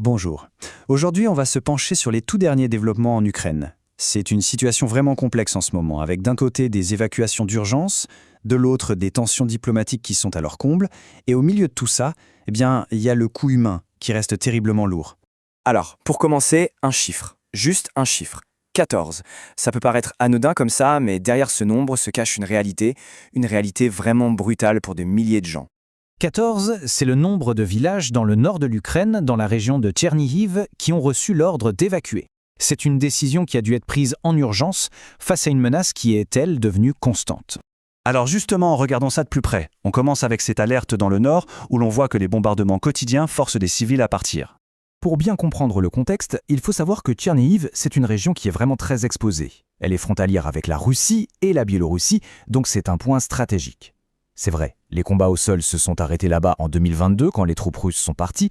Bonjour. Aujourd'hui, on va se pencher sur les tout derniers développements en Ukraine. C'est une situation vraiment complexe en ce moment, avec d'un côté des évacuations d'urgence, de l'autre des tensions diplomatiques qui sont à leur comble, et au milieu de tout ça, il y a le coût humain qui reste terriblement lourd. Alors, pour commencer, un chiffre. Juste un chiffre. 14. Ça peut paraître anodin comme ça, mais derrière ce nombre se cache une réalité vraiment brutale pour de milliers de gens. 14, c'est le nombre de villages dans le nord de l'Ukraine, dans la région de Tchernihiv, qui ont reçu l'ordre d'évacuer. C'est une décision qui a dû être prise en urgence face à une menace qui est, elle, devenue constante. Alors justement, regardons ça de plus près. On commence avec cette alerte dans le nord, où l'on voit que les bombardements quotidiens forcent des civils à partir. Pour bien comprendre le contexte, il faut savoir que Tchernihiv, c'est une région qui est vraiment très exposée. Elle est frontalière avec la Russie et la Biélorussie, donc c'est un point stratégique. C'est vrai, les combats au sol se sont arrêtés là-bas en 2022 quand les troupes russes sont parties,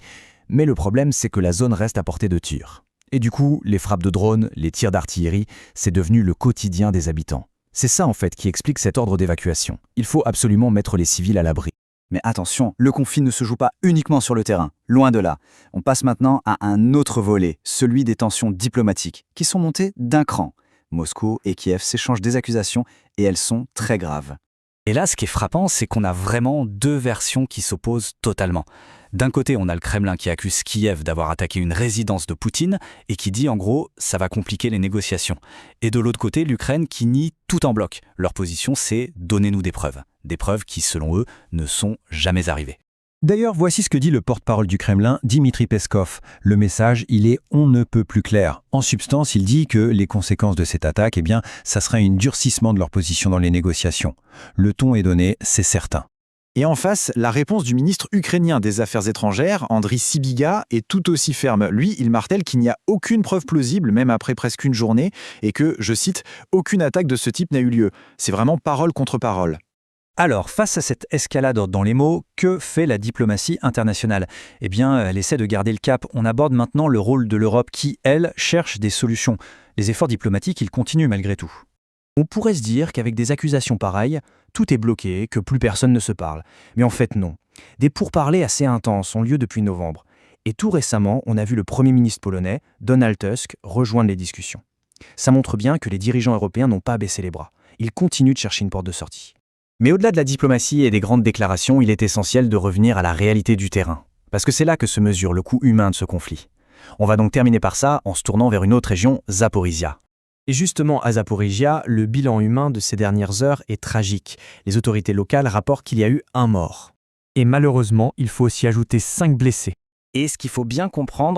mais le problème c'est que la zone reste à portée de tir. Et du coup, les frappes de drones, les tirs d'artillerie, c'est devenu le quotidien des habitants. C'est ça en fait qui explique cet ordre d'évacuation. Il faut absolument mettre les civils à l'abri. Mais attention, le conflit ne se joue pas uniquement sur le terrain, loin de là. On passe maintenant à un autre volet, celui des tensions diplomatiques, qui sont montées d'un cran. Moscou et Kiev s'échangent des accusations et elles sont très graves. Et là, ce qui est frappant, c'est qu'on a vraiment deux versions qui s'opposent totalement. D'un côté, on a le Kremlin qui accuse Kiev d'avoir attaqué une résidence de Poutine et qui dit en gros, ça va compliquer les négociations. Et de l'autre côté, l'Ukraine qui nie tout en bloc. Leur position, c'est « donnez-nous des preuves ». Des preuves qui, selon eux, ne sont jamais arrivées. D'ailleurs, voici ce que dit le porte-parole du Kremlin, Dmitri Peskov. Le message, il est « on ne peut plus clair ». En substance, il dit que les conséquences de cette attaque, ça serait un durcissement de leur position dans les négociations. Le ton est donné, c'est certain. Et en face, la réponse du ministre ukrainien des Affaires étrangères, Andriy Sybiga, est tout aussi ferme. Lui, il martèle qu'il n'y a aucune preuve plausible, même après presque une journée, et que, je cite, « aucune attaque de ce type n'a eu lieu ». C'est vraiment parole contre parole. Alors, face à cette escalade dans les mots, que fait la diplomatie internationale ? Elle essaie de garder le cap. On aborde maintenant le rôle de l'Europe qui, elle, cherche des solutions. Les efforts diplomatiques, ils continuent malgré tout. On pourrait se dire qu'avec des accusations pareilles, tout est bloqué, que plus personne ne se parle. Mais en fait, non. Des pourparlers assez intenses ont lieu depuis novembre. Et tout récemment, on a vu le Premier ministre polonais, Donald Tusk, rejoindre les discussions. Ça montre bien que les dirigeants européens n'ont pas baissé les bras. Ils continuent de chercher une porte de sortie. Mais au-delà de la diplomatie et des grandes déclarations, il est essentiel de revenir à la réalité du terrain. Parce que c'est là que se mesure le coût humain de ce conflit. On va donc terminer par ça en se tournant vers une autre région, Zaporizhia. Et justement, à Zaporizhia, le bilan humain de ces dernières heures est tragique. Les autorités locales rapportent qu'il y a eu un mort. Et malheureusement, il faut aussi ajouter 5 blessés. Et ce qu'il faut bien comprendre,